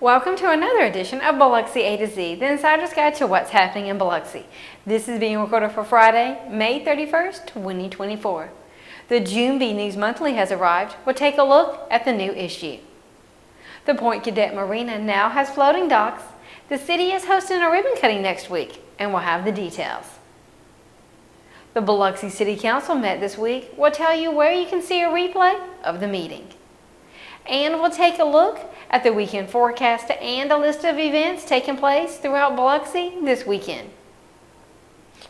Welcome to another edition of Biloxi A to Z, the insider's guide to what's happening in Biloxi. This is being recorded for Friday, May 31st, 2024. The June B News Monthly has arrived. We'll take a look at the new issue. The Point Cadet Marina now has floating docks. The city is hosting a ribbon cutting next week, and we'll have the details. The Biloxi City Council met this week. We'll tell you where you can see a replay of the meeting. And we'll take a look at the weekend forecast and a list of events taking place throughout Biloxi this weekend.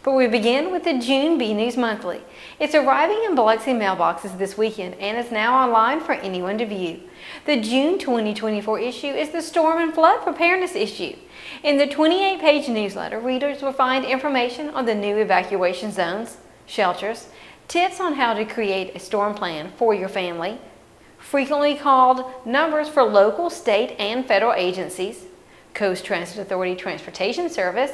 But we begin with the June B News Monthly. It's arriving in Biloxi mailboxes this weekend and is now online for anyone to view. The June 2024 issue is the Storm and Flood Preparedness issue. In the 28-page newsletter, readers will find information on the new evacuation zones, shelters, tips on how to create a storm plan for your family, frequently called numbers for local, state, and federal agencies, Coast Transit Authority Transportation Service,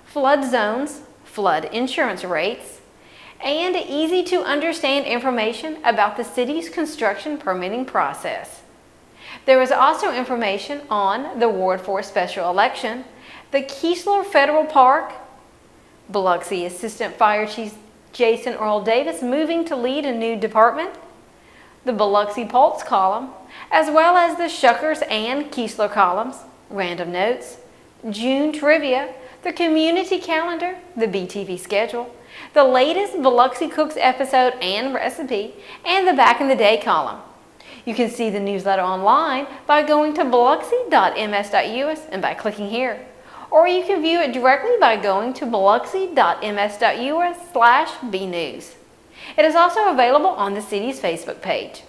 flood zones, flood insurance rates, and easy to understand information about the city's construction permitting process. There is also information on the Ward 4 special election, the Keesler Federal Park, Biloxi Assistant Fire Chief Jason Earl Davis moving to lead a new department, the Biloxi Pulse column, as well as the Shuckers and Keesler columns, random notes, June trivia, the community calendar, the BTV schedule, the latest Biloxi Cooks episode and recipe, and the Back in the Day column. You can see the newsletter online by going to biloxi.ms.us and by clicking here. Or you can view it directly by going to biloxi.ms.us/bnews. It is also available on the city's Facebook page.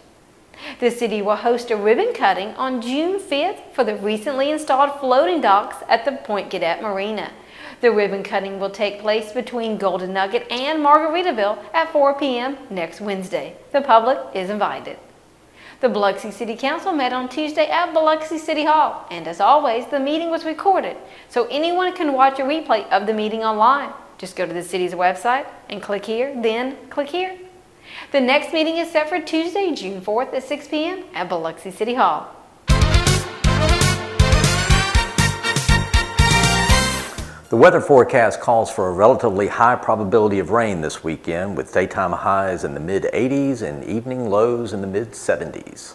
The city will host a ribbon cutting on June 5th for the recently installed floating docks at the Point Cadet Marina. The ribbon cutting will take place between Golden Nugget and Margaritaville at 4 p.m. next Wednesday. The public is invited. The Biloxi City Council met on Tuesday at Biloxi City Hall, and as always, the meeting was recorded, so anyone can watch a replay of the meeting online. Just go to the city's website and click here, then click here. The next meeting is set for Tuesday, June 4th at 6 p.m. at Biloxi City Hall. The weather forecast calls for a relatively high probability of rain this weekend, with daytime highs in the mid-80s and evening lows in the mid-70s.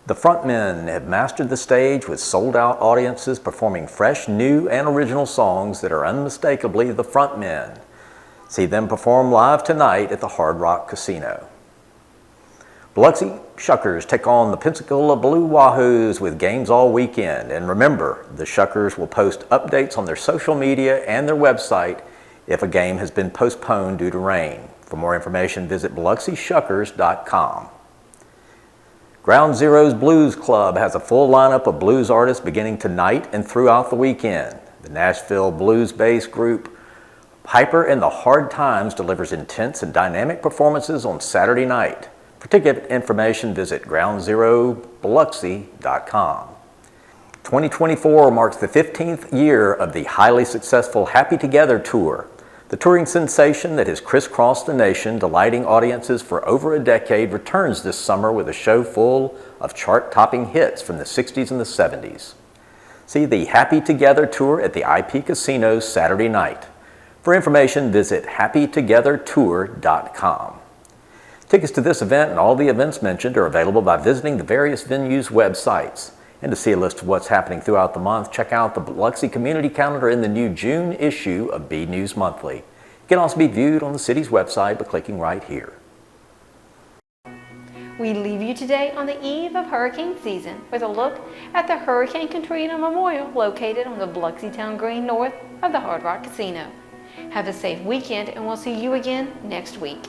The frontmen have mastered the stage with sold-out audiences performing fresh, new, and original songs that are unmistakably the frontmen. See them perform live tonight at the Hard Rock Casino. Biloxi Shuckers take on the Pensacola Blue Wahoos with games all weekend. And remember, the Shuckers will post updates on their social media and their website if a game has been postponed due to rain. For more information, visit biloxishuckers.com. Ground Zero's Blues Club has a full lineup of blues artists beginning tonight and throughout the weekend. The Nashville blues-based group Piper and the Hard Times delivers intense and dynamic performances on Saturday night. For ticket information, visit groundzerobiloxi.com. 2024 marks the 15th year of the highly successful Happy Together Tour. The touring sensation that has crisscrossed the nation, delighting audiences for over a decade, returns this summer with a show full of chart-topping hits from the 60s and the 70s. See the Happy Together Tour at the IP Casino Saturday night. For information, visit happytogethertour.com. Tickets to this event and all the events mentioned are available by visiting the various venues' websites. And to see a list of what's happening throughout the month, check out the Biloxi Community Calendar in the new June issue of B News Monthly. It can also be viewed on the city's website by clicking right here. We leave you today on the eve of hurricane season with a look at the Hurricane Katrina Memorial located on the Biloxi Town Green north of the Hard Rock Casino. Have a safe weekend, and we'll see you again next week.